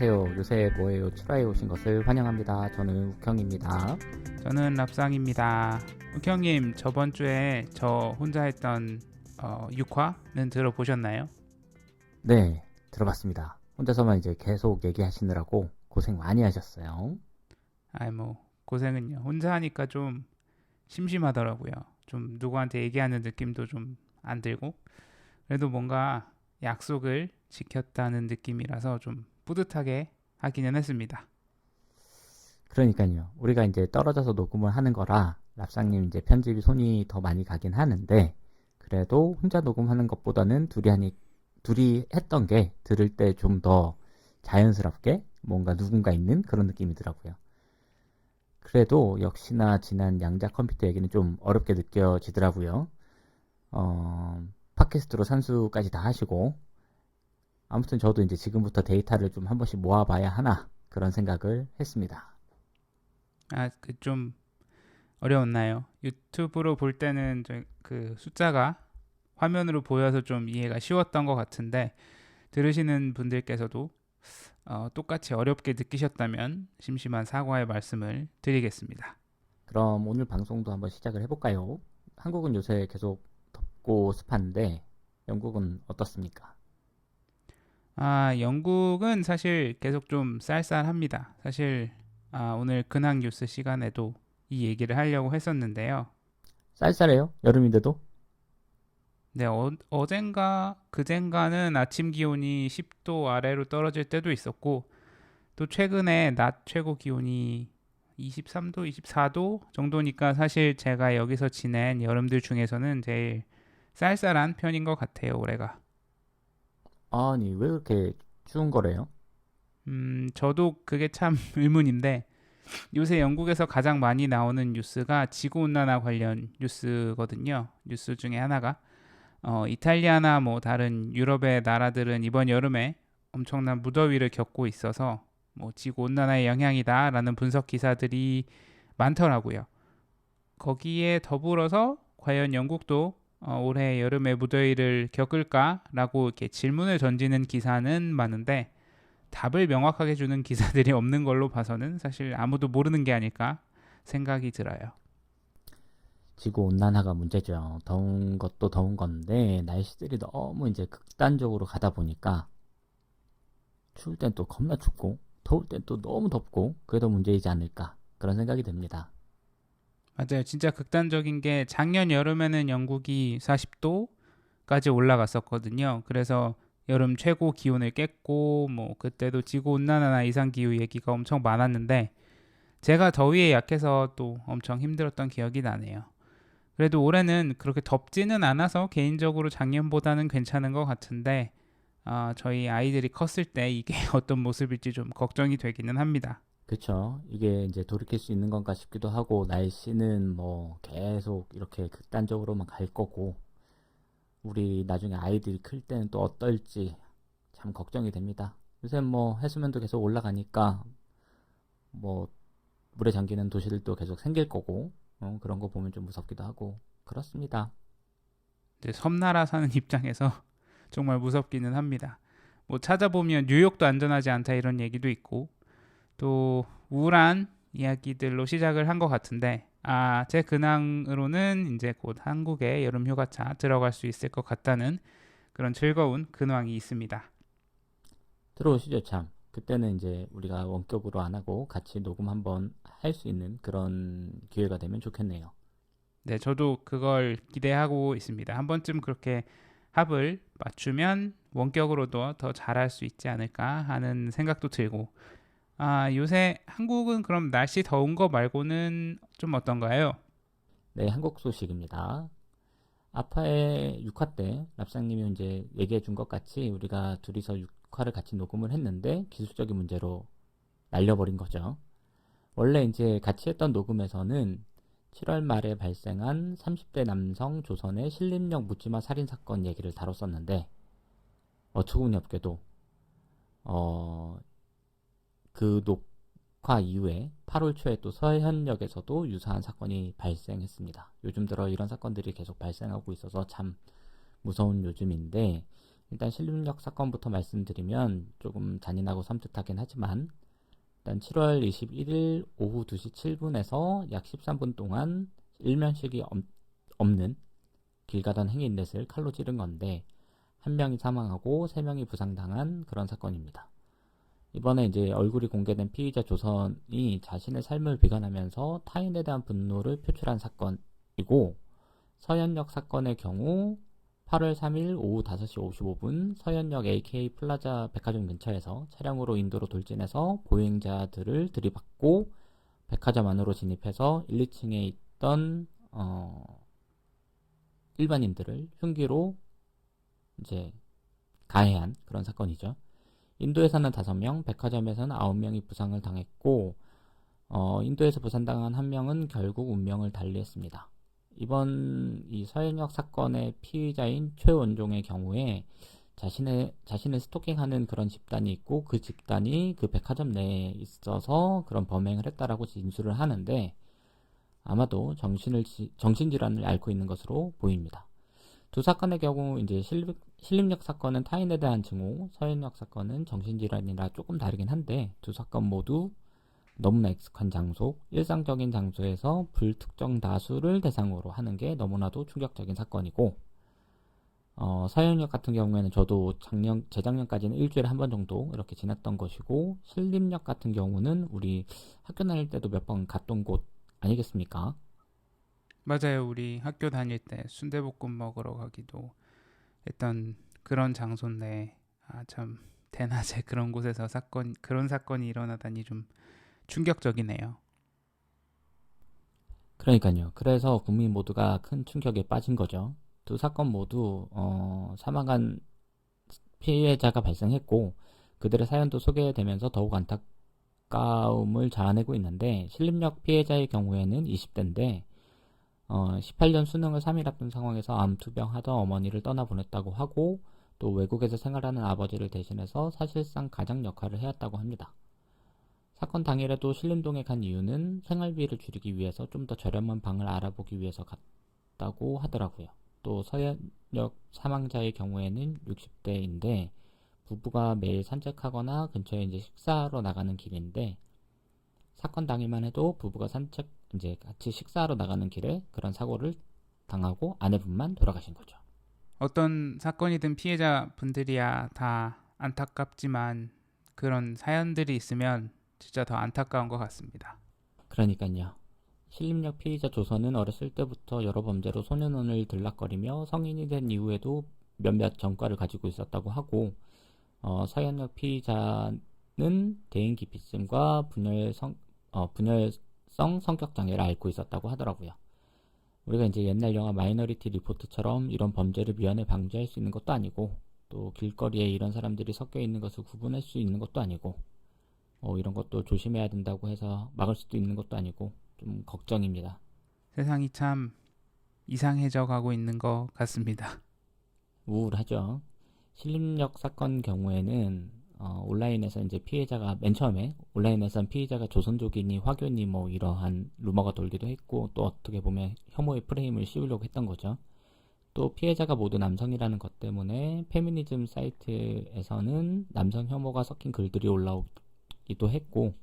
안녕하세요. 요새 뭐해요 7화에 오신 것을 환영합니다. 저는 uk형입니다. 저는 랍상입니다. uk형님, 저번 주에 저 혼자 했던 6화는 들어보셨나요? 네, 들어봤습니다. 혼자서만 이제 계속 얘기하시느라고 고생 많이 하셨어요. 아이 뭐 고생은요. 혼자 하니까 좀 심심하더라고요. 좀 누구한테 얘기하는 느낌도 좀 안 들고 그래도 뭔가 약속을 지켰다는 느낌이라서 좀 뿌듯하게 하기는 했습니다. 그러니까요. 우리가 이제 떨어져서 녹음을 하는 거라 랍상님 이제 편집이 손이 더 많이 가긴 하는데 그래도 혼자 녹음하는 것보다는 둘이 했던 게 들을 때 좀 더 자연스럽게 뭔가 누군가 있는 그런 느낌이더라고요. 그래도 역시나 지난 양자 컴퓨터 얘기는 좀 어렵게 느껴지더라고요. 팟캐스트로 산수까지 다 하시고 아무튼 저도 이제 지금부터 데이터를 좀 한 번씩 모아봐야 하나 그런 생각을 했습니다. 그 좀 어려웠나요? 유튜브로 볼 때는 그 숫자가 화면으로 보여서 좀 이해가 쉬웠던 것 같은데 들으시는 분들께서도 똑같이 어렵게 느끼셨다면 심심한 사과의 말씀을 드리겠습니다. 그럼 오늘 방송도 한번 시작을 해볼까요? 한국은 요새 계속 덥고 습한데 영국은 어떻습니까? 영국은 사실 계속 좀 쌀쌀합니다. 사실 오늘 근황 뉴스 시간에도 이 얘기를 하려고 했었는데요. 쌀쌀해요? 여름인데도? 네, 어젠가 그젠가는 아침 기온이 10도 아래로 떨어질 때도 있었고 또 최근에 낮 최고 기온이 23도, 24도 정도니까 사실 제가 여기서 지낸 여름들 중에서는 제일 쌀쌀한 편인 것 같아요, 올해가. 아니 왜 그렇게 추운 거래요? 저도 그게 참 의문인데 요새 영국에서 가장 많이 나오는 뉴스가 지구온난화 관련 뉴스거든요. 뉴스 중에 하나가 이탈리아나 뭐 다른 유럽의 나라들은 이번 여름에 엄청난 무더위를 겪고 있어서 뭐 지구 온난화의 영향이다라는 분석 기사들이 많더라고요. 거기에 더불어서 과연 영국도 올해 여름에 무더위를 겪을까라고 이렇게 질문을 던지는 기사는 많은데 답을 명확하게 주는 기사들이 없는 걸로 봐서는 사실 아무도 모르는 게 아닐까 생각이 들어요. 지구 온난화가 문제죠. 더운 것도 더운 건데 날씨들이 너무 이제 극단적으로 가다 보니까 추울 땐 또 겁나 춥고 더울 땐 또 너무 덥고 그게 더 문제이지 않을까 그런 생각이 듭니다. 맞아요. 진짜 극단적인 게 작년 여름에는 영국이 40도까지 올라갔었거든요. 그래서 여름 최고 기온을 깼고 뭐 그때도 지구 온난화나 이상 기후 얘기가 엄청 많았는데 제가 더위에 약해서 또 엄청 힘들었던 기억이 나네요. 그래도 올해는 그렇게 덥지는 않아서 개인적으로 작년보다는 괜찮은 것 같은데 저희 아이들이 컸을 때 이게 어떤 모습일지 좀 걱정이 되기는 합니다. 그쵸. 이게 이제 돌이킬 수 있는 건가 싶기도 하고, 날씨는 뭐 계속 이렇게 극단적으로만 갈 거고, 우리 나중에 아이들이 클 때는 또 어떨지 참 걱정이 됩니다. 요새 뭐 해수면도 계속 올라가니까, 뭐 물에 잠기는 도시들도 계속 생길 거고, 그런 거 보면 좀 무섭기도 하고, 그렇습니다. 이제 섬나라 사는 입장에서 정말 무섭기는 합니다. 뭐 찾아보면 뉴욕도 안전하지 않다 이런 얘기도 있고 또 우울한 이야기들로 시작을 한 것 같은데 제 근황으로는 이제 곧 한국에 여름 휴가차 들어갈 수 있을 것 같다는 그런 즐거운 근황이 있습니다. 들어오시죠, 참. 그때는 이제 우리가 원격으로 안 하고 같이 녹음 한번 할 수 있는 그런 기회가 되면 좋겠네요. 네, 저도 그걸 기대하고 있습니다. 한 번쯤 그렇게 합을 맞추면 원격으로도 더 잘할 수 있지 않을까 하는 생각도 들고 요새 한국은 그럼 날씨 더운 거 말고는 좀 어떤가요? 네, 한국 소식입니다. 아파의 6화 때 랍상님이 이제 얘기해 준 것 같이 우리가 둘이서 6화를 같이 녹음을 했는데 기술적인 문제로 날려버린 거죠. 원래 이제 같이 했던 녹음에서는 7월 말에 발생한 30대 남성 조선의 신림역 묻지마 살인 사건 얘기를 다뤘었는데 어처구니없게도 어, 그 녹화 이후에 8월 초에 또 서현역에서도 유사한 사건이 발생했습니다. 요즘 들어 이런 사건들이 계속 발생하고 있어서 참 무서운 요즘인데 일단 신림역 사건부터 말씀드리면 조금 잔인하고 섬뜩하긴 하지만 일단 7월 21일 오후 2시 7분에서 약 13분 동안 일면식이 없는 길 가던 행인넷을 칼로 찌른 건데 한 명이 사망하고 세 명이 부상당한 그런 사건입니다. 이번에 이제 얼굴이 공개된 피의자 조선이 자신의 삶을 비관하면서 타인에 대한 분노를 표출한 사건이고, 서현역 사건의 경우 8월 3일 오후 5시 55분 서현역 AK 플라자 백화점 근처에서 차량으로 인도로 돌진해서 보행자들을 들이받고 백화점 안으로 진입해서 1, 2층에 있던 일반인들을 흉기로 이제 가해한 그런 사건이죠. 인도에서는 5명, 백화점에서는 9명이 부상을 당했고, 인도에서 부상당한 한 명은 결국 운명을 달리했습니다. 이번 이 서현역 사건의 피의자인 최원종의 경우에 자신을 스토킹하는 그런 집단이 있고 그 집단이 그 백화점 내에 있어서 그런 범행을 했다라고 진술을 하는데 아마도 정신질환을 앓고 있는 것으로 보입니다. 두 사건의 경우 이제 신림역 사건은 타인에 대한 증오, 서현역 사건은 정신질환이라 조금 다르긴 한데 두 사건 모두 너무나 익숙한 장소, 일상적인 장소에서 불특정 다수를 대상으로 하는 게 너무나도 충격적인 사건이고 서현역 같은 경우에는 저도 재작년까지는 일주일에 한 번 정도 이렇게 지났던 것이고 신림역 같은 경우는 우리 학교 다닐 때도 몇 번 갔던 곳 아니겠습니까? 맞아요. 우리 학교 다닐 때 순대볶음 먹으러 가기도 했던 그런 장소인데, 아, 참, 대낮에 그런 곳에서 그런 사건이 일어나다니 좀 충격적이네요. 그러니까요. 그래서 국민 모두가 큰 충격에 빠진 거죠. 두 사건 모두 사망한 피해자가 발생했고 그들의 사연도 소개되면서 더욱 안타까움을 자아내고 있는데 신림역 피해자의 경우에는 20대인데 18년 수능을 3일 앞둔 상황에서 암투병 하던 어머니를 떠나보냈다고 하고 또 외국에서 생활하는 아버지를 대신해서 사실상 가장 역할을 해왔다고 합니다. 사건 당일에도 신림동에 간 이유는 생활비를 줄이기 위해서 좀 더 저렴한 방을 알아보기 위해서 갔다고 하더라고요. 또 서현역 사망자의 경우에는 60대인데 부부가 매일 산책하거나 근처에 이제 식사하러 나가는 길인데 사건 당일만 해도 부부가 이제 같이 식사하러 나가는 길에 그런 사고를 당하고 아내분만 돌아가신 거죠. 어떤 사건이든 피해자 분들이야 다 안타깝지만 그런 사연들이 있으면 진짜 더 안타까운 것 같습니다. 그러니까요. 신림역 피의자 조선은 어렸을 때부터 여러 범죄로 소년원을 들락거리며 성인이 된 이후에도 몇몇 전과를 가지고 있었다고 하고 서현역 피의자는 대인기피증과 분열성 성격 장애를 앓고 있었다고 하더라고요. 우리가 이제 옛날 영화 마이너리티 리포트처럼 이런 범죄를 미연에 방지할 수 있는 것도 아니고 또 길거리에 이런 사람들이 섞여 있는 것을 구분할 수 있는 것도 아니고 이런 것도 조심해야 된다고 해서 막을 수도 있는 것도 아니고 좀 걱정입니다. 세상이 참 이상해져 가고 있는 것 같습니다. 우울하죠. 신림역 사건 경우에는 온라인에서 이제 피해자가 맨 처음에 온라인에선 피해자가 조선족이니 화교니 뭐 이러한 루머가 돌기도 했고 또 어떻게 보면 혐오의 프레임을 씌우려고 했던 거죠. 또 피해자가 모두 남성이라는 것 때문에 페미니즘 사이트에서는 남성 혐오가 섞인 글들이 올라오기도 했고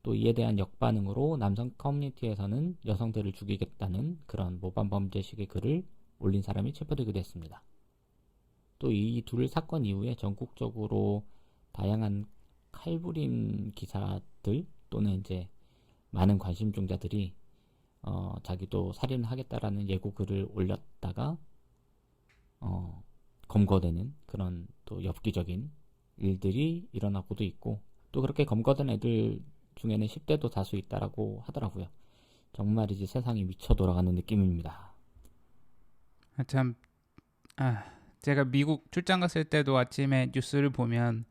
또 이에 대한 역반응으로 남성 커뮤니티에서는 여성들을 죽이겠다는 그런 모반 범죄식의 글을 올린 사람이 체포되기도 했습니다. 또 이 둘 사건 이후에 전국적으로 다양한 칼부림 기사들 또는 이제 많은 관심종자들이 자기도 살인을 하겠다라는 예고 글을 올렸다가 검거되는 그런 또 엽기적인 일들이 일어나고도 있고 또 그렇게 검거된 애들 중에는 10대도 다수 있다라고 하더라고요. 정말이지 세상이 미쳐 돌아가는 느낌입니다. 참, 제가 미국 출장 갔을 때도 아침에 뉴스를 보면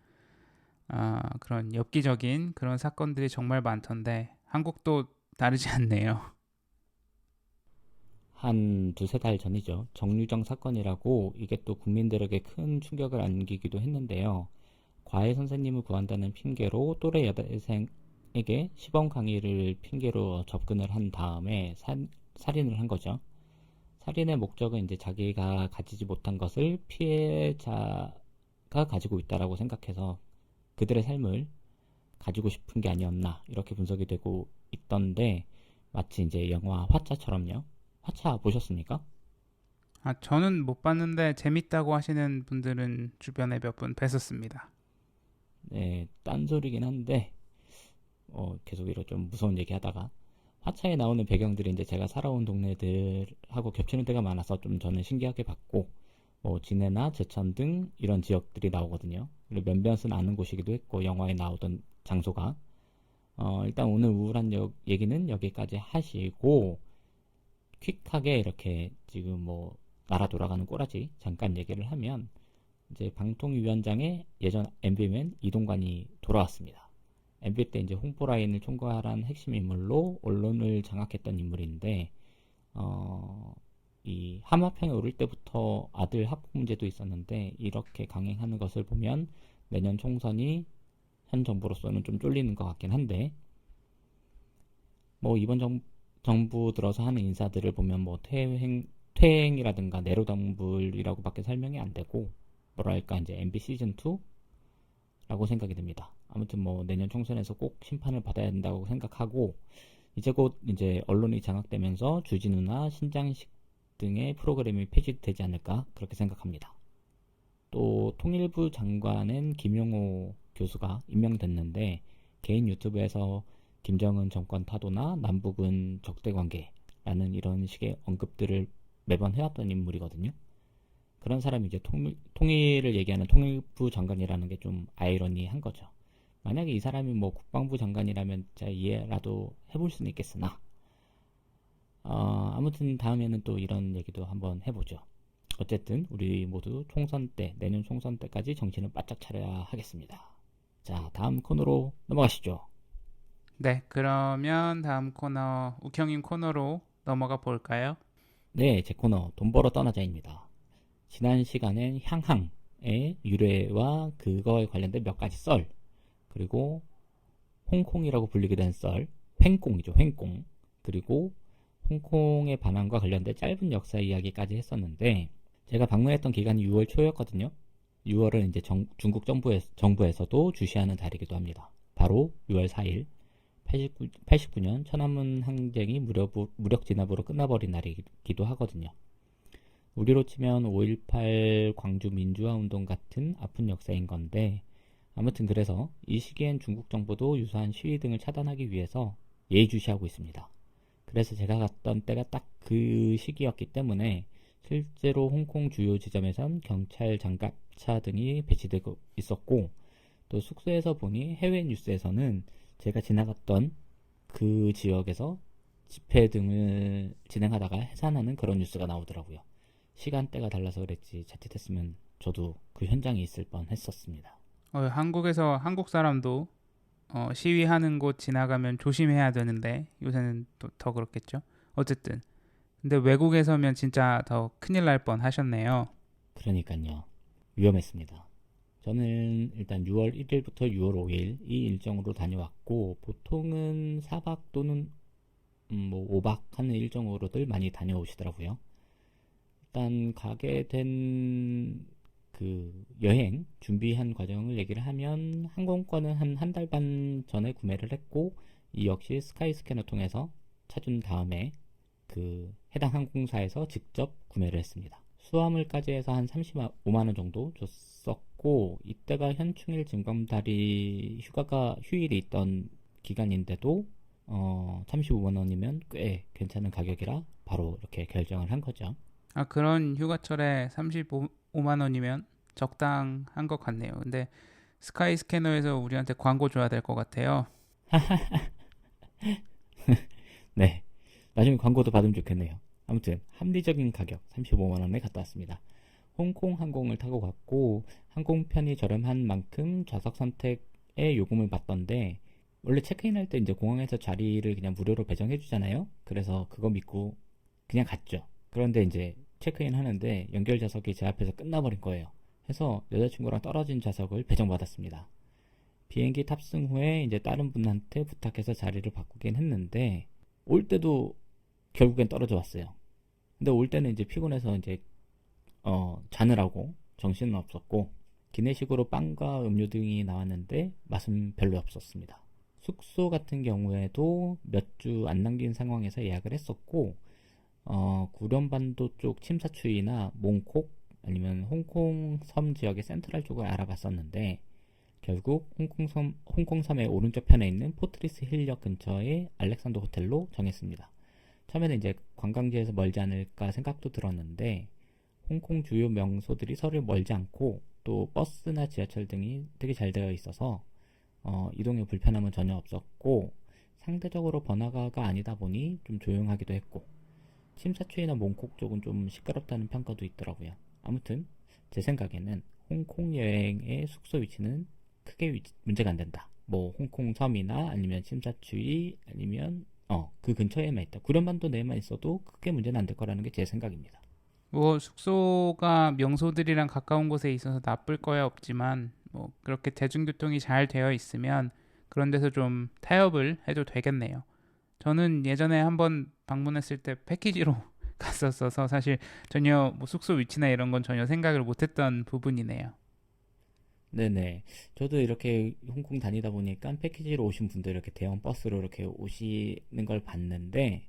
그런 엽기적인 그런 사건들이 정말 많던데 한국도 다르지 않네요. 한 두세 달 전이죠. 정유정 사건이라고 이게 또 국민들에게 큰 충격을 안기기도 했는데요. 과외 선생님을 구한다는 핑계로 또래 여대생에게 시범 강의를 핑계로 접근을 한 다음에 살인을 한 거죠. 살인의 목적은 이제 자기가 가지지 못한 것을 피해자에게 가지고 있다라고 생각해서 그들의 삶을 가지고 싶은 게 아니었나 이렇게 분석이 되고 있던데 마치 이제 영화 화차처럼요. 화차 보셨습니까? 아, 저는 못 봤는데 재밌다고 하시는 분들은 주변에 몇 분 뵀었습니다. 네, 딴소리긴 한데 계속 이런 좀 무서운 얘기 하다가 화차에 나오는 배경들이 이제 제가 살아온 동네들하고 겹치는 데가 많아서 좀 저는 신기하게 봤고 뭐 진해나 제천 등 이런 지역들이 나오거든요. 그리고 몇몇은 아는 곳이기도 했고 영화에 나오던 장소가 일단 오늘 우울한 얘기는 여기까지 하시고 퀵하게 이렇게 지금 뭐 나라 돌아가는 꼬라지 잠깐 얘기를 하면 이제 방통위원장의 예전 MB맨 이동관이 돌아왔습니다. MB 때 이제 홍보 라인을 총괄한 핵심 인물로 언론을 장악했던 인물인데 이 하마평에 오를 때부터 아들 학부 문제도 있었는데 이렇게 강행하는 것을 보면 내년 총선이 현 정부로서는 좀 쫄리는 것 같긴 한데 뭐 이번 정부 들어서 하는 인사들을 보면 뭐 퇴행이라든가 내로당불이라고 밖에 설명이 안 되고 뭐랄까 이제 MB 시즌 2라고 생각이 듭니다. 아무튼 뭐 내년 총선에서 꼭 심판을 받아야 된다고 생각하고 이제 곧 이제 언론이 장악되면서 주진우나 신장식 등의 프로그램이 폐지되지 않을까 그렇게 생각합니다. 또 통일부 장관은 김용호 교수가 임명됐는데 개인 유튜브에서 김정은 정권 타도나 남북은 적대관계라는 이런 식의 언급들을 매번 해왔던 인물이거든요. 그런 사람이 이제 통일을 얘기하는 통일부 장관이라는 게 좀 아이러니한 거죠. 만약에 이 사람이 뭐 국방부 장관이라면 진짜 이해라도 해볼 수는 있겠으나 아무튼 다음에는 또 이런 얘기도 한번 해보죠. 어쨌든 우리 모두 총선 때 내년 총선 때까지 정신을 바짝 차려야 하겠습니다. 자, 다음 코너로 넘어가시죠. 네, 그러면 다음 코너, 욱형님 코너로 넘어가 볼까요? 네, 제 코너 돈 벌어 떠나자입니다. 지난 시간엔 향항의 유래와 그거에 관련된 몇 가지 썰 그리고 홍콩이라고 불리게 된 썰, 횡꽁이죠, 횡꽁. 그리고 홍콩의 반환과 관련된 짧은 역사 이야기까지 했었는데 제가 방문했던 기간이 6월 초였거든요. 6월은 이제 중국 정부에서도 주시하는 달이기도 합니다. 바로 6월 4일 89년 천안문 항쟁이 무력 진압으로 끝나버린 날이기도 하거든요. 우리로 치면 5.18 광주 민주화 운동 같은 아픈 역사인 건데 아무튼 그래서 이 시기엔 중국 정부도 유사한 시위 등을 차단하기 위해서 예의주시하고 있습니다. 그래서 제가 갔던 때가 딱 그 시기였기 때문에 실제로 홍콩 주요 지점에선 경찰 장갑차 등이 배치되고 있었고 또 숙소에서 보니 해외 뉴스에서는 제가 지나갔던 그 지역에서 집회 등을 진행하다가 해산하는 그런 뉴스가 나오더라고요. 시간대가 달라서 그랬지 자칫했으면 저도 그 현장에 있을 뻔 했었습니다. 한국에서 한국 사람도 시위하는 곳 지나가면 조심해야 되는데 요새는 또 더 그렇겠죠. 어쨌든 근데 외국에서면 진짜 더 큰일 날 뻔 하셨네요. 그러니까요. 위험했습니다. 저는 일단 6월 1일부터 6월 5일 이 일정으로 다녀왔고 보통은 4박 또는 뭐 5박 하는 일정으로들 많이 다녀오시더라고요. 일단 가게 된 그 여행 준비한 과정을 얘기를 하면 항공권은 한 달 반 전에 구매를 했고 이 역시 스카이스캐너 통해서 찾은 다음에 그 해당 항공사에서 직접 구매를 했습니다. 수화물까지 해서 한 35만 원 정도 줬었고 이때가 현충일 증검다리 휴일이 있던 기간인데도 35만 원이면 꽤 괜찮은 가격이라 바로 이렇게 결정을 한 거죠. 아, 그런 휴가철에 35만 원이면 적당한 것 같네요. 근데 스카이 스캐너에서 우리한테 광고 줘야 될 것 같아요. 네, 나중에 광고도 받으면 좋겠네요. 아무튼 합리적인 가격 35만 원에 갔다 왔습니다. 홍콩 항공을 타고 갔고 항공편이 저렴한 만큼 좌석 선택에 요금을 받던데 원래 체크인할 때 이제 공항에서 자리를 그냥 무료로 배정해 주잖아요. 그래서 그거 믿고 그냥 갔죠. 그런데 이제 체크인 하는데 연결 좌석이 제 앞에서 끝나버린 거예요. 해서 여자친구랑 떨어진 좌석을 배정받았습니다. 비행기 탑승 후에 이제 다른 분한테 부탁해서 자리를 바꾸긴 했는데 올 때도 결국엔 떨어져 왔어요. 근데 올 때는 이제 피곤해서 이제 자느라고 정신은 없었고 기내식으로 빵과 음료 등이 나왔는데 맛은 별로 없었습니다. 숙소 같은 경우에도 몇 주 안 남긴 상황에서 예약을 했었고, 구련반도 쪽 침사추이나 몽콕 아니면 홍콩 섬 지역의 센트럴 쪽을 알아봤었는데, 결국 홍콩섬의 오른쪽 편에 있는 포트리스 힐역 근처의 알렉산더 호텔로 정했습니다. 처음에는 이제 관광지에서 멀지 않을까 생각도 들었는데, 홍콩 주요 명소들이 서로 멀지 않고 또 버스나 지하철 등이 되게 잘 되어 있어서 이동에 불편함은 전혀 없었고, 상대적으로 번화가가 아니다 보니 좀 조용하기도 했고, 침사추이나 몽콕 쪽은 좀 시끄럽다는 평가도 있더라고요. 아무튼 제 생각에는 홍콩 여행의 숙소 위치는 크게 문제가 안 된다. 뭐 홍콩 섬이나 아니면 침사추이 아니면 그 근처에만 있다. 구련반도 내에만 있어도 크게 문제는 안 될 거라는 게 제 생각입니다. 뭐 숙소가 명소들이랑 가까운 곳에 있어서 나쁠 거야 없지만 뭐 그렇게 대중교통이 잘 되어 있으면 그런 데서 좀 타협을 해도 되겠네요. 저는 예전에 한번 방문했을 때 패키지로 갔었어서 사실 전혀 뭐 숙소 위치나 이런 건 전혀 생각을 못했던 부분이네요. 네네. 저도 이렇게 홍콩 다니다 보니까 패키지로 오신 분들 이렇게 대형 버스로 이렇게 오시는 걸 봤는데,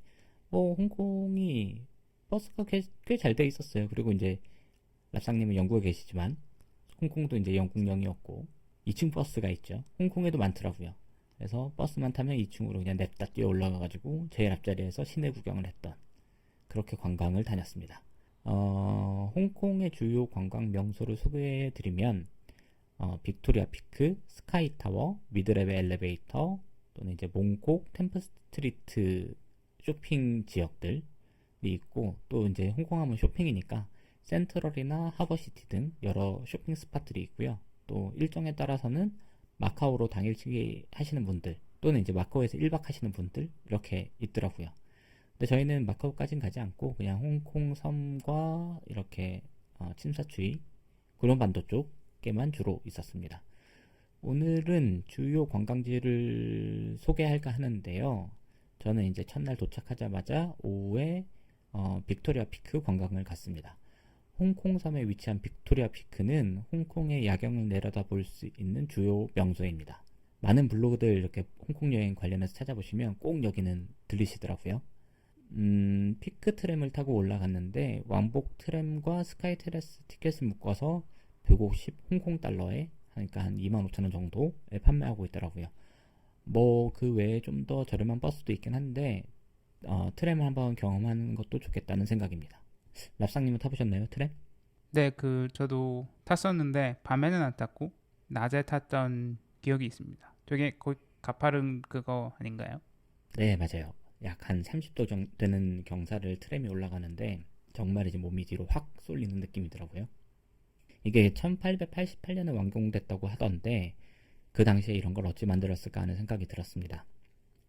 홍콩이 버스가 꽤 잘 돼 있었어요. 그리고 이제 랍상님은 영국에 계시지만 홍콩도 이제 영국령이었고 2층 버스가 있죠. 홍콩에도 많더라고요. 그래서 버스만 타면 2층으로 그냥 냅다 뛰어 올라가가지고 제일 앞자리에서 시내 구경을 했던, 그렇게 관광을 다녔습니다. 홍콩의 주요 관광 명소를 소개해드리면 빅토리아 피크, 스카이타워, 미드레벨 엘리베이터, 또는 이제 몽콕, 템플 스트리트 쇼핑 지역들이 있고, 또 이제 홍콩 하면 쇼핑이니까 센트럴이나 하버시티 등 여러 쇼핑 스팟들이 있고요. 또 일정에 따라서는 마카오로 당일치기 하시는 분들, 또는 이제 마카오에서 1박 하시는 분들 이렇게 있더라고요. 근데 저희는 마카오까지는 가지 않고 그냥 홍콩 섬과 이렇게 침사추이, 구룡반도 쪽에만 주로 있었습니다. 오늘은 주요 관광지를 소개할까 하는데요. 저는 이제 첫날 도착하자마자 오후에 빅토리아 피크 관광을 갔습니다. 홍콩 섬에 위치한 빅토리아 피크는 홍콩의 야경을 내려다볼 수 있는 주요 명소입니다. 많은 블로그들 이렇게 홍콩 여행 관련해서 찾아보시면 꼭 여기는 들리시더라고요. 피크 트램을 타고 올라갔는데 왕복 트램과 스카이 테라스 티켓을 묶어서 150 홍콩 달러에, 그러니까 한 25,000원 정도에 판매하고 있더라고요. 뭐 그 외에 좀 더 저렴한 버스도 있긴 한데 트램을 한번 경험하는 것도 좋겠다는 생각입니다. 랍상님은 타보셨나요, 트램? 네, 저도 탔었는데 밤에는 안 탔고 낮에 탔던 기억이 있습니다. 되게 거의 가파른 그거 아닌가요? 네, 맞아요. 약 한 30도 정도 되는 경사를 트램이 올라가는데 정말 이제 몸이 뒤로 확 쏠리는 느낌이더라고요. 이게 1888년에 완공됐다고 하던데 그 당시에 이런 걸 어찌 만들었을까 하는 생각이 들었습니다.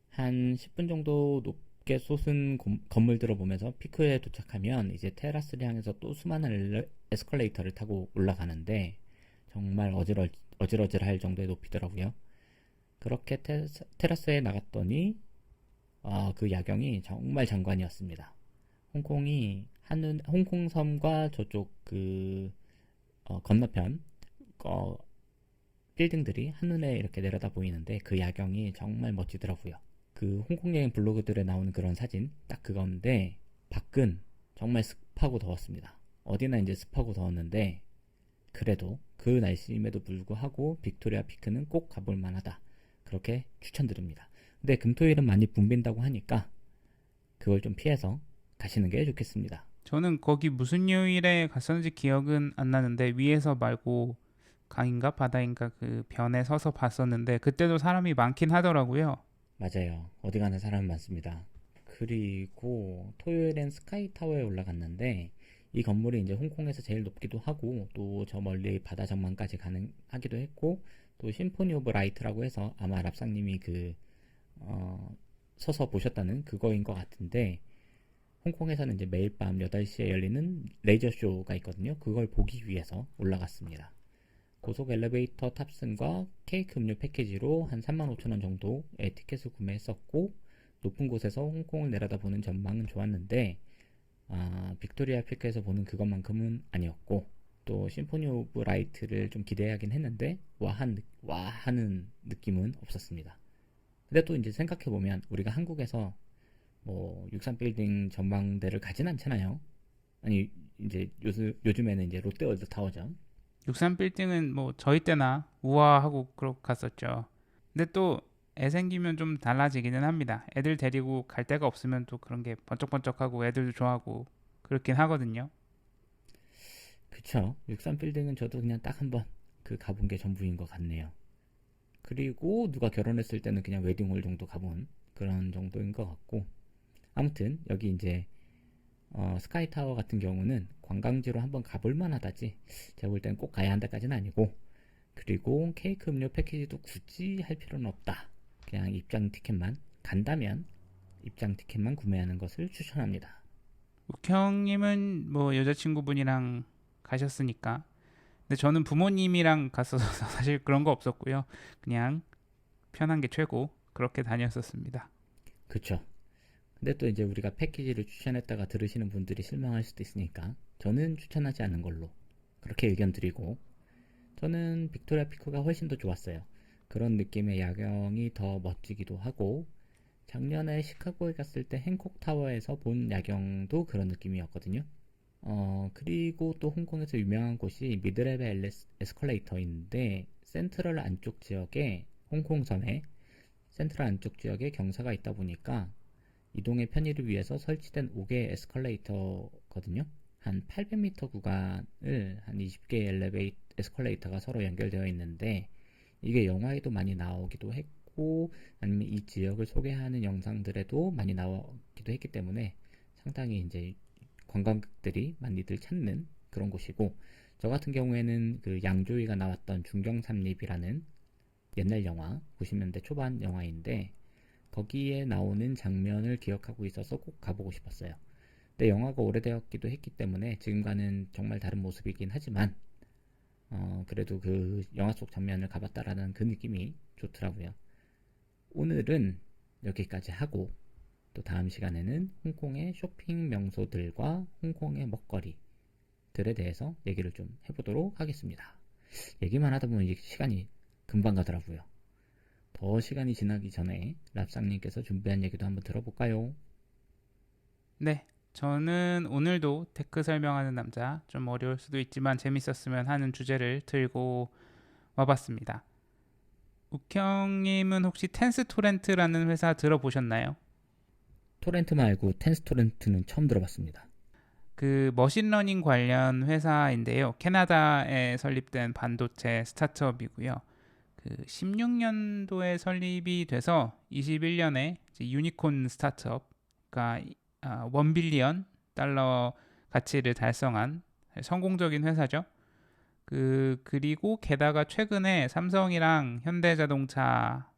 한 10분 정도 높게 솟은 건물들을 보면서 피크에 도착하면 이제 테라스를 향해서 또 수많은 에스컬레이터를 타고 올라가는데 정말 어질어질할 정도의 높이더라고요. 그렇게 테라스에 나갔더니 그 야경이 정말 장관이었습니다. 홍콩섬과 저쪽 건너편 빌딩들이 한눈에 이렇게 내려다 보이는데 그 야경이 정말 멋지더라고요. 그 홍콩 여행 블로그들에 나오는 그런 사진 딱 그건데, 밖은 정말 습하고 더웠습니다. 어디나 이제 습하고 더웠는데 그래도 그 날씨임에도 불구하고 빅토리아 피크는 꼭 가볼 만하다, 그렇게 추천드립니다. 근데 금토일은 많이 붐빈다고 하니까 그걸 좀 피해서 가시는 게 좋겠습니다. 저는 거기 무슨 요일에 갔었는지 기억은 안 나는데 위에서 말고 강인가 바다인가 그 변에 서서 봤었는데 그때도 사람이 많긴 하더라고요. 맞아요. 어디 가나 사람 많습니다. 그리고 토요일엔 스카이타워에 올라갔는데 이 건물이 이제 홍콩에서 제일 높기도 하고 또 저 멀리 바다 전망까지 가능하기도 했고, 또 심포니 오브 라이트라고 해서 아마 랍상님이 서서 보셨다는 그거인 것 같은데, 홍콩에서는 이제 매일 밤 8시에 열리는 레이저 쇼가 있거든요. 그걸 보기 위해서 올라갔습니다. 고속 엘리베이터 탑승과 케이크 음료 패키지로 한 35,000원 정도의 티켓을 구매했었고, 높은 곳에서 홍콩을 내려다보는 전망은 좋았는데 빅토리아 피크에서 보는 그것만큼은 아니었고, 또 심포니 오브 라이트를 좀 기대하긴 했는데 와 하는 느낌은 없었습니다. 근데 또 이제 생각해보면 우리가 한국에서 뭐 63빌딩 전망대를 가진 않잖아요. 아니 이제 요즘에는 이제 롯데월드 타워죠. 63빌딩은 뭐 저희 때나 우아하고 그렇게 갔었죠. 근데 또 애 생기면 좀 달라지기는 합니다. 애들 데리고 갈 데가 없으면 또 그런 게 번쩍번쩍하고 애들도 좋아하고 그렇긴 하거든요. 그쵸. 63빌딩은 저도 그냥 딱 한번 그 가본 게 전부인 것 같네요. 그리고 누가 결혼했을 때는 그냥 웨딩홀 정도 가본 그런 정도인 것 같고, 아무튼 여기 이제 스카이타워 같은 경우는 관광지로 한번 가볼 만하다지 제가 볼 때는 꼭 가야 한다까지는 아니고, 그리고 케이크 음료 패키지도 굳이 할 필요는 없다. 그냥 입장 티켓만 간다면 입장 티켓만 구매하는 것을 추천합니다. 욱형님은 뭐 여자친구분이랑 가셨으니까. 근데 저는 부모님이랑 갔어서 사실 그런 거 없었고요. 그냥 편한 게 최고 그렇게 다녔었습니다. 그쵸. 근데 또 이제 우리가 패키지를 추천했다가 들으시는 분들이 실망할 수도 있으니까 저는 추천하지 않는 걸로 그렇게 의견 드리고, 저는 빅토리아 피커가 훨씬 더 좋았어요. 그런 느낌의 야경이 더 멋지기도 하고, 작년에 시카고에 갔을 때 행콕 타워에서 본 야경도 그런 느낌이었거든요. 그리고 또 홍콩에서 유명한 곳이 미드레벨 에스컬레이터인데, 센트럴 안쪽 지역에, 홍콩섬에 센트럴 안쪽 지역에 경사가 있다 보니까 이동의 편의를 위해서 설치된 5개의 에스컬레이터거든요. 한 800m 구간을 한 20개의 에스컬레이터가 서로 연결되어 있는데, 이게 영화에도 많이 나오기도 했고 아니면 이 지역을 소개하는 영상들에도 많이 나오기도 했기 때문에 상당히 이제 관광객들이 많이들 찾는 그런 곳이고, 저 같은 경우에는 그 양조위가 나왔던 중경삼립이라는 옛날 영화, 90년대 초반 영화인데 거기에 나오는 장면을 기억하고 있어서 꼭 가보고 싶었어요. 근데 영화가 오래되었기도 했기 때문에 지금과는 정말 다른 모습이긴 하지만 그래도 그 영화 속 장면을 가봤다라는 그 느낌이 좋더라고요. 오늘은 여기까지 하고 또 다음 시간에는 홍콩의 쇼핑 명소들과 홍콩의 먹거리들에 대해서 얘기를 좀 해보도록 하겠습니다. 얘기만 하다 보면 이제 시간이 금방 가더라고요. 더 시간이 지나기 전에 랍상님께서 준비한 얘기도 한번 들어볼까요? 네, 저는 오늘도 테크 설명하는 남자, 좀 어려울 수도 있지만 재밌었으면 하는 주제를 들고 와봤습니다. 욱형님은 혹시 텐스토렌트라는 회사 들어보셨나요? 토렌트 말고 텐스토렌트는 처음 들어봤습니다. 그 머신러닝 관련 회사인데요. 캐나다에 설립된 반도체 스타트업이고요. 그 16년도에 설립이 돼서 21년에 유니콘 스타트업, 그러니까 1빌리언 달러 가치를 달성한 성공적인 회사죠. 그리고 게다가 최근에 삼성이랑 현대자동차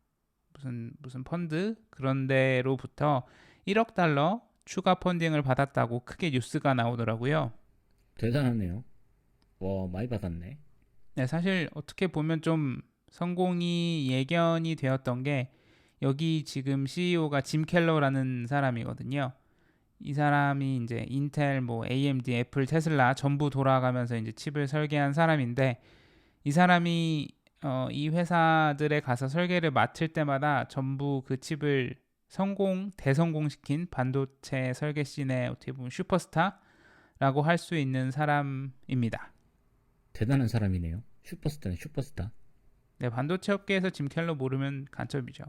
무슨 펀드 그런 데로부터 1억 달러 추가 펀딩을 받았다고 크게 뉴스가 나오더라고요. 대단하네요. 와, 많이 받았네. 네, 사실 어떻게 보면 좀 성공이 예견이 되었던 게 여기 지금 CEO가 짐 켈러라는 사람이거든요. 이 사람이 이제 인텔, 뭐 AMD, 애플, 테슬라 전부 돌아가면서 이제 칩을 설계한 사람인데, 이 사람이 이 회사들에 가서 설계를 맡을 때마다 전부 그 칩을 대성공시킨 반도체 설계 씬의 어떻게 보면 슈퍼스타라고 할 수 있는 사람입니다. 대단한 사람이네요. 슈퍼스타네, 슈퍼스타. 네, 반도체 업계에서 짐 켈러 모르면 간첩이죠.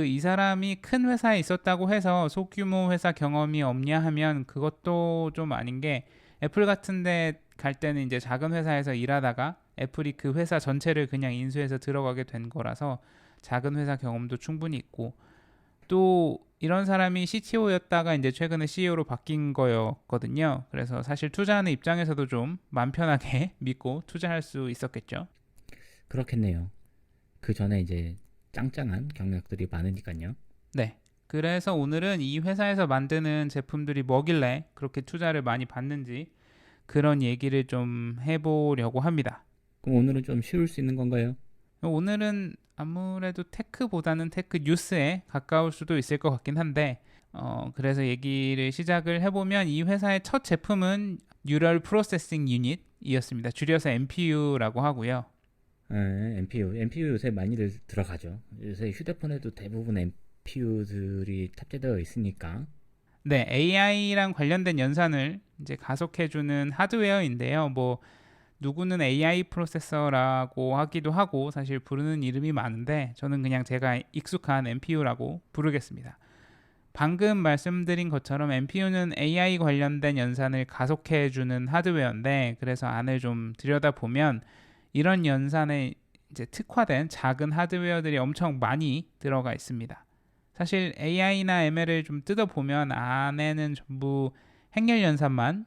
이 사람이 큰 회사에 있었다고 해서 소규모 회사 경험이 없냐 하면 그것도 좀 아닌 게, 애플 같은 데 갈 때는 이제 작은 회사에서 일하다가 애플이 그 회사 전체를 그냥 인수해서 들어가게 된 거라서 작은 회사 경험도 충분히 있고, 또 이런 사람이 CTO였다가 이제 최근에 CEO로 바뀐 거였거든요. 그래서 사실 투자하는 입장에서도 좀 마음 편하게 믿고 투자할 수 있었겠죠. 그렇겠네요. 그 전에 이제 짱짱한 경력들이 많으니까요. 네. 그래서 오늘은 이 회사에서 만드는 제품들이 뭐길래 그렇게 투자를 많이 받는지 그런 얘기를 좀 해보려고 합니다. 그럼 오늘은 좀 쉬울 수 있는 건가요? 오늘은 아무래도 테크보다는 테크 뉴스에 가까울 수도 있을 것 같긴 한데, 그래서 얘기를 시작을 해보면 이 회사의 첫 제품은 Neural Processing Unit이었습니다. 줄여서 NPU라고 하고요. NPU 요새 많이들 들어가죠. 요새 휴대폰에도 대부분 NPU들이 탑재되어 있으니까. 네, AI랑 관련된 연산을 이제 가속해주는 하드웨어인데요. 뭐 누구는 AI 프로세서라고 하기도 하고 사실 부르는 이름이 많은데 저는 그냥 제가 익숙한 NPU라고 부르겠습니다. 방금 말씀드린 것처럼 NPU는 AI 관련된 연산을 가속해주는 하드웨어인데 그래서 안을 좀 들여다보면 이런 연산에 이제 특화된 작은 하드웨어들이 엄청 많이 들어가 있습니다. 사실 AI나 ML을 좀 뜯어보면 안에는 전부 행렬 연산만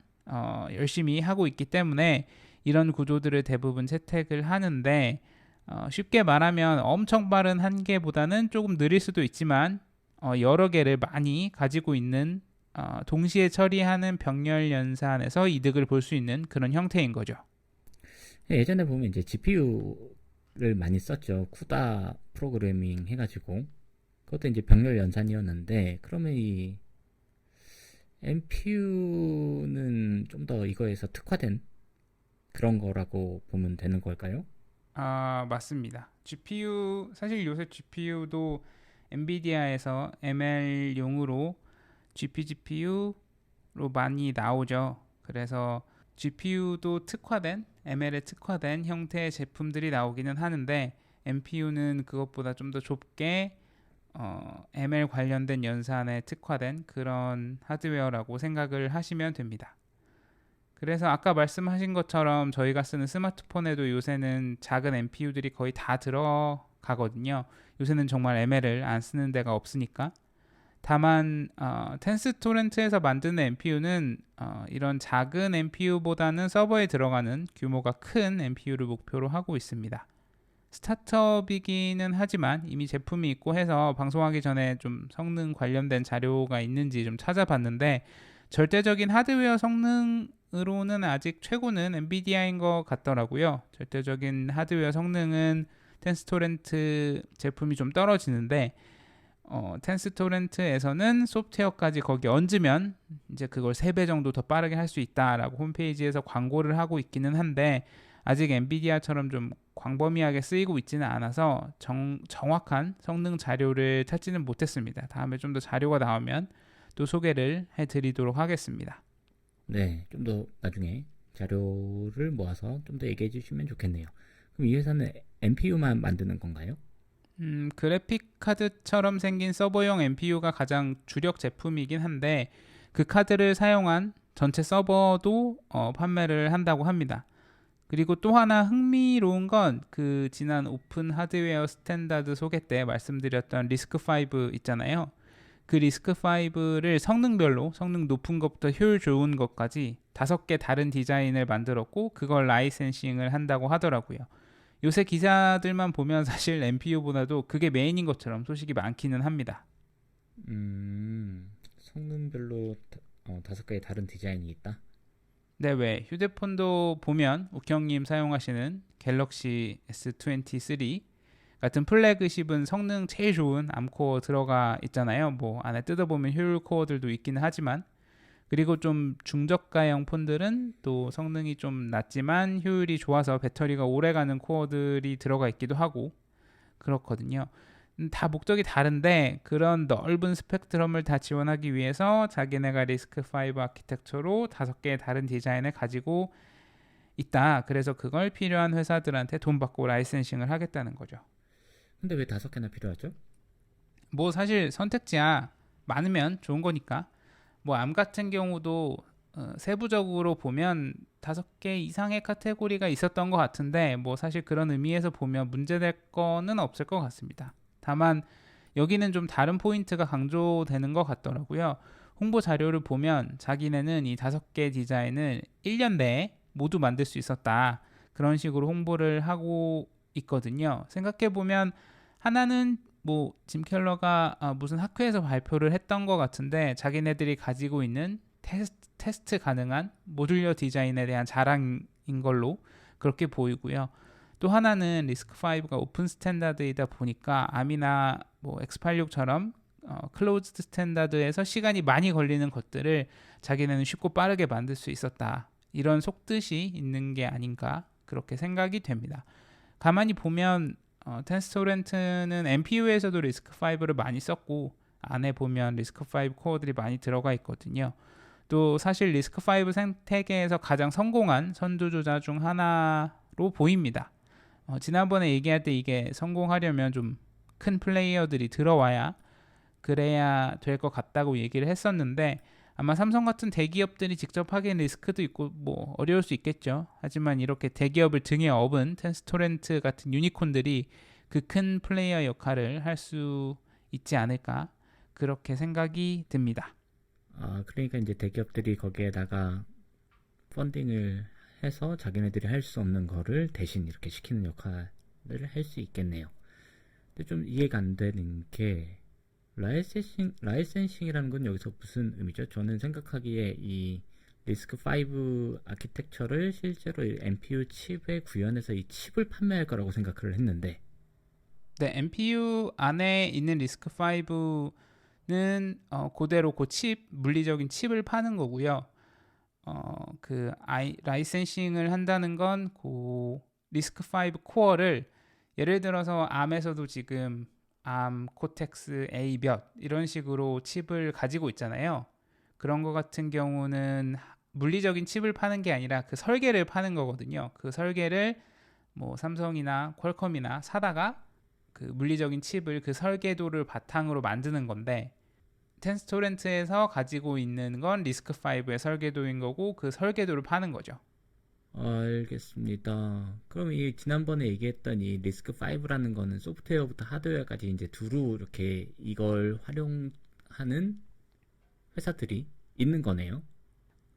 열심히 하고 있기 때문에 이런 구조들을 대부분 채택을 하는데 쉽게 말하면 엄청 빠른 한 개보다는 조금 느릴 수도 있지만 여러 개를 많이 가지고 있는 동시에 처리하는 병렬 연산에서 이득을 볼 수 있는 그런 형태인 거죠. 예전에 보면 이제 GPU를 많이 썼죠. 쿠다 프로그래밍 해가지고. 그것도 이제 병렬 연산이었는데, 그러면 이 NPU는 좀 더 이거에서 특화된 그런 거라고 보면 되는 걸까요? 맞습니다. GPU 사실 요새 GPU도 엔비디아에서 ML용으로 GPGPU로 많이 나오죠. 그래서 GPU도 특화된 ML에 특화된 형태의 제품들이 나오기는 하는데 NPU는 그것보다 좀 더 좁게 ML 관련된 연산에 특화된 그런 하드웨어라고 생각을 하시면 됩니다. 그래서 아까 말씀하신 것처럼 저희가 쓰는 스마트폰에도 요새는 작은 NPU들이 거의 다 들어가거든요. 요새는 정말 ML을 안 쓰는 데가 없으니까. 다만 텐스토렌트에서 만드는 NPU는 이런 작은 NPU보다는 서버에 들어가는 규모가 큰 NPU를 목표로 하고 있습니다. 스타트업이기는 하지만 이미 제품이 있고 해서 방송하기 전에 좀 성능 관련된 자료가 있는지 좀 찾아봤는데 절대적인 하드웨어 성능으로는 아직 최고는 엔비디아인 것 같더라고요. 절대적인 하드웨어 성능은 텐스토렌트 제품이 좀 떨어지는데 텐스토렌트에서는 소프트웨어까지 거기 얹으면 이제 그걸 3배 정도 더 빠르게 할 수 있다라고 홈페이지에서 광고를 하고 있기는 한데 아직 엔비디아처럼 좀 광범위하게 쓰이고 있지는 않아서 정확한 성능 자료를 찾지는 못했습니다. 다음에 좀 더 자료가 나오면 또 소개를 해드리도록 하겠습니다. 네, 좀 더 나중에 자료를 모아서 좀 더 얘기해 주시면 좋겠네요. 그럼 이 회사는 NPU만 만드는 건가요? 그래픽 카드처럼 생긴 서버용 NPU가 가장 주력 제품이긴 한데 그 카드를 사용한 전체 서버도 판매를 한다고 합니다. 그리고 또 하나 흥미로운 건 그 지난 오픈 하드웨어 스탠다드 소개 때 말씀드렸던 리스크5 있잖아요. 그 리스크5를 성능별로 성능 높은 것부터 효율 좋은 것까지 5개 다른 디자인을 만들었고 그걸 라이센싱을 한다고 하더라고요. 요새 기사들만 보면 사실 NPU보다도 그게 메인인 것처럼 소식이 많기는 합니다. 성능별로 5개의 다른 디자인이 있다? 네, 왜 휴대폰도 보면 욱형님 사용하시는 갤럭시 S23 같은 플래그십은 성능 제일 좋은 암코어 들어가 있잖아요. 뭐 안에 뜯어보면 효율 코어들도 있기는 하지만 그리고 좀 중저가형 폰들은 또 성능이 좀 낮지만 효율이 좋아서 배터리가 오래가는 코어들이 들어가 있기도 하고 그렇거든요. 다 목적이 다른데 그런 넓은 스펙트럼을 다 지원하기 위해서 자기네가 리스크5 아키텍처로 5개의 다른 디자인을 가지고 있다. 그래서 그걸 필요한 회사들한테 돈 받고 라이센싱을 하겠다는 거죠. 근데 왜 5개나 필요하죠? 뭐 사실 선택지야 많으면 좋은 거니까. 뭐 암 같은 경우도 세부적으로 보면 5개 이상의 카테고리가 있었던 것 같은데 뭐 사실 그런 의미에서 보면 문제될 거는 없을 것 같습니다. 다만 여기는 좀 다른 포인트가 강조되는 것 같더라고요. 홍보 자료를 보면 자기네는 이 5개 디자인을 1년 내에 모두 만들 수 있었다. 그런 식으로 홍보를 하고 있거든요. 생각해보면 하나는 뭐 짐 켈러가 무슨 학회에서 발표를 했던 것 같은데 자기네들이 가지고 있는 테스트 가능한 모듈러 디자인에 대한 자랑인 걸로 그렇게 보이고요. 또 하나는 리스크5가 오픈 스탠다드이다 보니까 암이나 뭐 X86처럼 클로즈드 스탠다드에서 시간이 많이 걸리는 것들을 자기네는 쉽고 빠르게 만들 수 있었다. 이런 속뜻이 있는 게 아닌가 그렇게 생각이 됩니다. 가만히 보면 텐스토렌트는 NPU에서도 리스크5를 많이 썼고 안에 보면 리스크5 코어들이 많이 들어가 있거든요. 또 사실 리스크5 생태계에서 가장 성공한 선두주자 중 하나로 보입니다. 지난번에 얘기할 때 이게 성공하려면 좀 큰 플레이어들이 들어와야 그래야 될 것 같다고 얘기를 했었는데 아마 삼성 같은 대기업들이 직접 하기엔 리스크도 있고 뭐 어려울 수 있겠죠. 하지만 이렇게 대기업을 등에 업은 텐스토렌트 같은 유니콘들이 그 큰 플레이어 역할을 할 수 있지 않을까 그렇게 생각이 듭니다. 그러니까 이제 대기업들이 거기에다가 펀딩을 해서 자기네들이 할 수 없는 거를 대신 이렇게 시키는 역할을 할 수 있겠네요. 근데 좀 이해가 안 되는 게 라이센싱이라는 건 여기서 무슨 의미죠? 저는 생각하기에 이 리스크5 아키텍처를 실제로 NPU 칩에 구현해서 이 칩을 판매할 거라고 생각을 했는데 네, NPU 안에 있는 리스크5는 그대로 그 칩, 물리적인 칩을 파는 거고요. 라이센싱을 한다는 건 그 리스크5 코어를 예를 들어서 암에서도 지금 암, 코텍스, A 몇 이런 식으로 칩을 가지고 있잖아요. 그런 거 같은 경우는 물리적인 칩을 파는 게 아니라 그 설계를 파는 거거든요. 그 설계를 뭐 삼성이나 퀄컴이나 사다가 그 물리적인 칩을 그 설계도를 바탕으로 만드는 건데 텐스토렌트에서 가지고 있는 건 리스크5의 설계도인 거고 그 설계도를 파는 거죠. 알겠습니다. 그럼 이 지난번에 얘기했던 이 리스크5라는 거는 소프트웨어부터 하드웨어까지 이제 두루 이렇게 이걸 활용하는 회사들이 있는 거네요.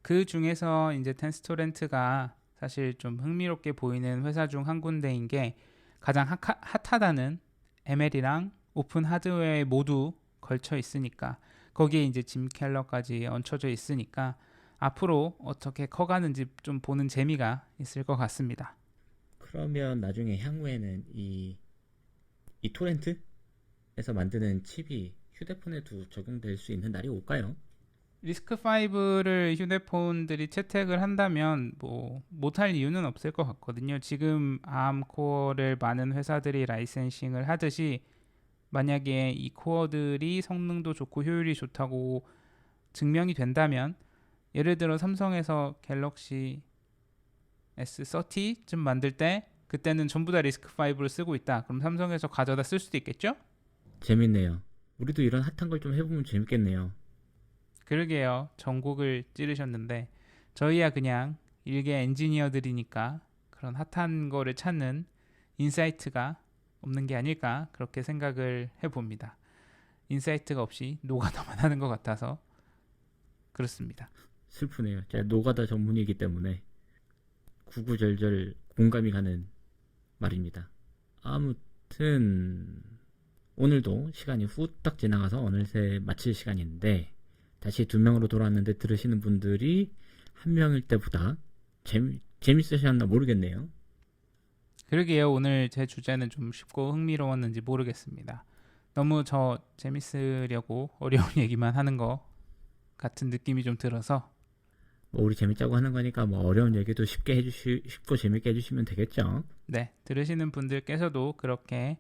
그 중에서 이제 텐스토렌트가 사실 좀 흥미롭게 보이는 회사 중 한 군데인 게 가장 핫하다는 ML이랑 오픈 하드웨어에 모두 걸쳐 있으니까 거기에 이제 짐 켈러까지 얹혀져 있으니까 앞으로 어떻게 커가는지 좀 보는 재미가 있을 것 같습니다. 그러면 나중에 향후에는 이 토렌트에서 만드는 칩이 휴대폰에도 적용될 수 있는 날이 올까요? 리스크5를 휴대폰들이 채택을 한다면 뭐 못할 이유는 없을 것 같거든요. 지금 암 코어를 많은 회사들이 라이센싱을 하듯이 만약에 이 코어들이 성능도 좋고 효율이 좋다고 증명이 된다면 예를 들어 삼성에서 갤럭시 S30쯤 만들 때 그때는 전부 다 리스크5를 쓰고 있다. 그럼 삼성에서 가져다 쓸 수도 있겠죠? 재밌네요. 우리도 이런 핫한 걸 좀 해보면 재밌겠네요. 그러게요. 전곡을 찌르셨는데 저희야 그냥 일개 엔지니어들이니까 그런 핫한 거를 찾는 인사이트가 없는 게 아닐까 그렇게 생각을 해봅니다. 인사이트가 없이 노가다만 하는 것 같아서 그렇습니다. 슬프네요. 제가 노가다 전문이기 때문에 구구절절 공감이 가는 말입니다. 아무튼 오늘도 시간이 후딱 지나가서 어느새 마칠 시간인데 다시 2명으로 돌아왔는데 들으시는 분들이 1명일 때보다 재밌으셨나 모르겠네요. 그러게요. 오늘 제 주제는 좀 쉽고 흥미로웠는지 모르겠습니다. 너무 저 재밌으려고 어려운 얘기만 하는 것 같은 느낌이 좀 들어서 뭐 우리 재밌자고 하는 거니까 뭐 어려운 얘기도 쉽고 재밌게 해주시면 되겠죠. 네, 들으시는 분들께서도 그렇게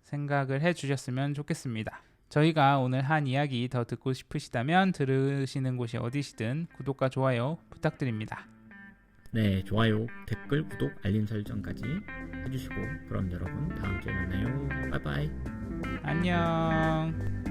생각을 해주셨으면 좋겠습니다. 저희가 오늘 한 이야기 더 듣고 싶으시다면 들으시는 곳이 어디시든 구독과 좋아요 부탁드립니다. 네, 좋아요, 댓글, 구독, 알림 설정까지 해주시고 그럼 여러분 다음 주에 만나요. 빠이빠이. 안녕.